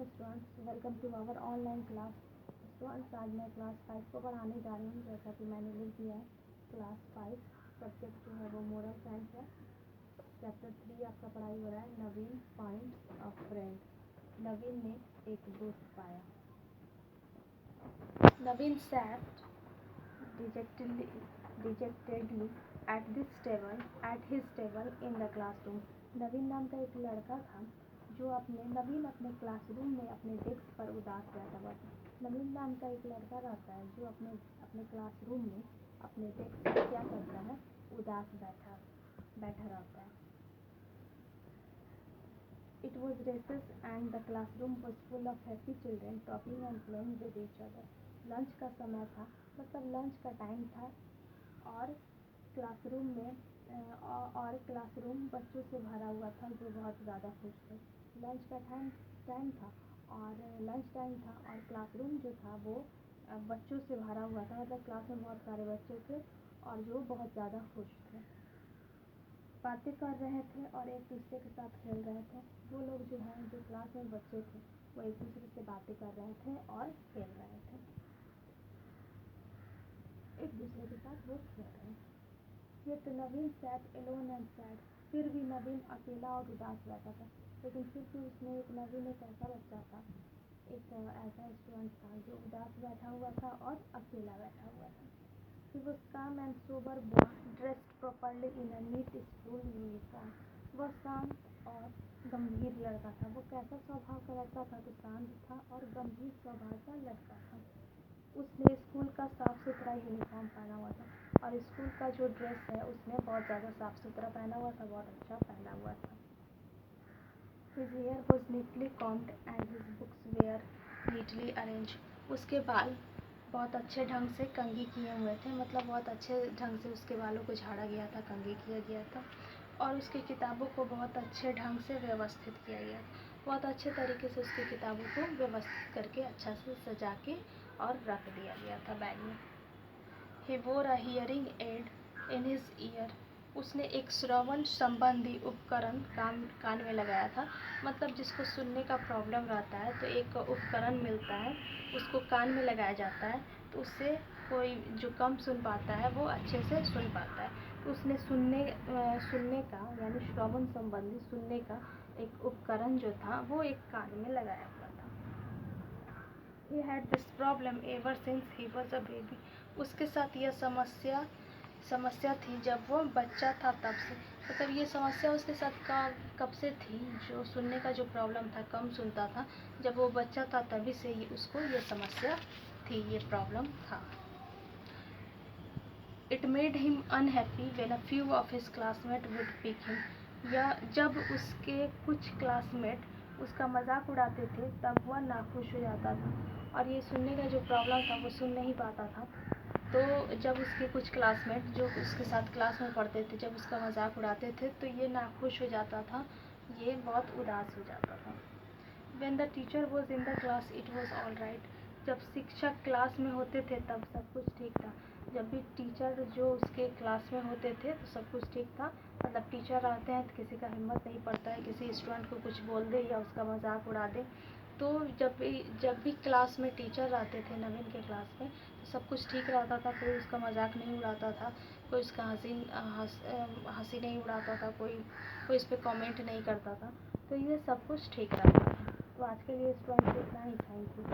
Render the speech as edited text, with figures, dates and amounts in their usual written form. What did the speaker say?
Students, welcome to our online class. Students, आज मैं class 5 को पढ़ाने जा रही हूँ। जैसा कि मैंने लिख दिया है, क्लास 5 सब्जेक्ट जो है वो मोरल साइंस है। चैप्टर 3 आपका पढ़ाई हो रहा है। नवीन फाइंड अ फ्रेंड। नवीन ने एक दोस्त पाया। नवीन sat dejectedly at his table in the classroom. नवीन नाम का एक लड़का था जो नवीन अपने क्लासरूम में अपने डेस्क पर उदास बैठा हुआ था। नवीन नाम का एक लड़का रहता है जो अपने क्लासरूम में अपने डेस्क पर क्या करता है, उदास बैठा रहता है। It was recess and the classroom was full of happy children talking and playing with each other. Lunch का समय था, मतलब लंच का टाइम था और क्लासरूम बच्चों से भरा हुआ था जो बहुत ज़्यादा खुश थे। लंच का टाइम था और क्लासरूम जो था वो बच्चों से भरा हुआ था, मतलब क्लास में बहुत सारे बच्चे थे और जो बहुत ज़्यादा खुश थे, बातें कर रहे थे और एक दूसरे के साथ खेल रहे थे। वो लोग जो क्लास में बच्चे थे वो एक दूसरे से बातें कर रहे थे और खेल रहे थे, एक दूसरे के साथ वो खेल रहे थे। Yet Naveen sat alone and sad. फिर भी नवीन अकेला और उदास बैठा था। लेकिन फिर भी नवीन एक ऐसा बच्चा था, एक ऐसा स्टूडेंट था जो उदास बैठा हुआ था और अकेला बैठा हुआ था। He was calm and sober boy, dressed properly in a neat school uniform. वह शांत और गंभीर लड़का था। वो कैसा स्वभाव का लड़का था? तो शांत था और गंभीर स्वभाव का लड़का था। उसने स्कूल का साफ सुथरा यूनिफॉर्म पहना हुआ था और स्कूल का जो ड्रेस है उसने बहुत ज़्यादा साफ सुथरा पहना हुआ था, बहुत अच्छा पहना हुआ था। His hair was neatly combed and his books were neatly arranged. उसके बाल बहुत अच्छे ढंग से कंघी किए हुए थे, मतलब बहुत अच्छे ढंग से उसके बालों को झाड़ा गया था, कंघी किया गया था और उसकी किताबों को बहुत अच्छे ढंग से व्यवस्थित किया गया। बहुत अच्छे तरीके से उसकी किताबों को व्यवस्थित करके अच्छा से सजा के और रख दिया गया था बैग में। He wore a hearing aid in his ear. उसने एक श्रवण संबंधी उपकरण कान में लगाया था, मतलब जिसको सुनने का प्रॉब्लम रहता है तो एक उपकरण मिलता है, उसको कान में लगाया जाता है तो उससे कोई जो कम सुन पाता है वो अच्छे से सुन पाता है। तो उसने सुनने का यानी श्रवण संबंधी सुनने का एक उपकरण जो था वो एक कान में लगाया हुआ था। He had this problem ever since he was a baby. उसके साथ यह समस्या थी जब वो बच्चा था तब से, मतलब ये समस्या उसके साथ कब से थी, जो सुनने का जो प्रॉब्लम था, कम सुनता था, जब वो बच्चा था तभी से उसको ये समस्या थी, ये प्रॉब्लम था। It made him unhappy when a few of his classmates would pick him. या जब उसके कुछ क्लासमेट उसका मजाक उड़ाते थे तब वह नाखुश हो जाता था और ये सुनने का जो प्रॉब्लम था वो सुन नहीं पाता था। तो जब उसके कुछ क्लासमेट जो उसके साथ क्लास में पढ़ते थे जब उसका मजाक उड़ाते थे तो ये नाखुश हो जाता था, ये बहुत उदास हो जाता था। When the teacher was in the class it was all right. जब शिक्षक क्लास में होते थे तब सब कुछ ठीक था। जब भी टीचर जो उसके क्लास में होते थे तो सब कुछ ठीक था, मतलब टीचर रहते हैं तो किसी का हिम्मत नहीं पड़ता है किसी स्टूडेंट को कुछ बोल दे या उसका मजाक उड़ा दे। तो जब भी क्लास में टीचर रहते थे नवीन के क्लास में तो सब कुछ ठीक रहता था, कोई उसका मजाक नहीं उड़ाता था, कोई उसका हंसी नहीं उड़ाता था, कोई इस पर कमेंट नहीं करता था, तो ये सब कुछ ठीक रहता था। तो आज के लिए स्टूडेंट्स इतना ही, थैंक यू।